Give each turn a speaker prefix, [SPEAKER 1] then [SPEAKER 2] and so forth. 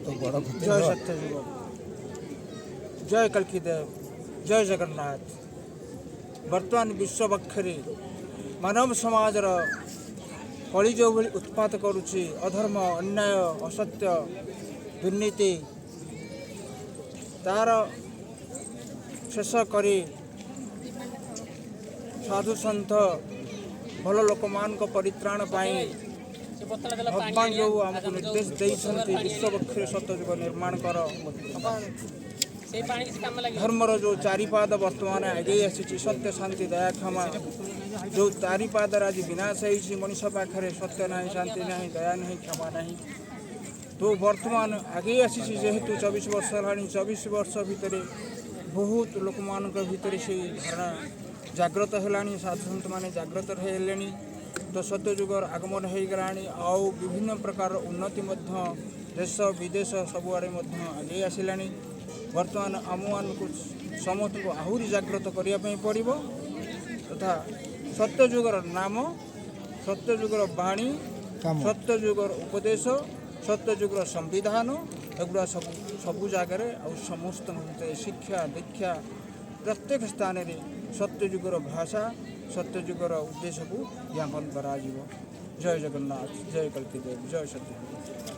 [SPEAKER 1] जय सत्यजुग, जय कल्कीदेव, जय जगन्नाथ। वर्तमान विश्व बक्षरे मानव समाज कली जो भली उत्पात करुच्ची अधर्म अन्याय असत्य दुर्नीति तार शेष करी साधु सन्थ भल लोक मान परित्राण पाई भगवान जो आमको निर्देश देते विश्व बक्षरे सत्यजुग निर्माण कर धर्मर जो चारिपाद वर्तमान आगे आसी सत्य शांति दया क्षमा जो चारिपाद आज विनाश होती मनीष पाखे सत्य ना शांति ना दया ना क्षमा ना तो वर्तमान आगे आसी जेहेतु 24 वर्ष है 24 वर्ष भितर बहुत लोक मान भितर से धारणा जागृत है साधु मैंने जागृत है तो सत्यजुगर आगमन हो गला आउ विभिन्न प्रकार उन्नति देश विदेश सबुआड़े आगे आसला वर्तमान आम मान समस्त को आहरी जागृत करने पड़ो तथा सत्यजुगर नाम सत्यजुगर बाणी सत्यजुगर उपदेश सत्यजुगर संविधान एगुड़ा सबू जगार समस्त शिक्षा दीक्षा प्रत्येक स्थान में सत्यजुगर भाषा सत्यजुगर उद्देश्य को ज्ञापन करा। जय जगन्नाथ, जय कल्कीदेव, जय सत्यजुग।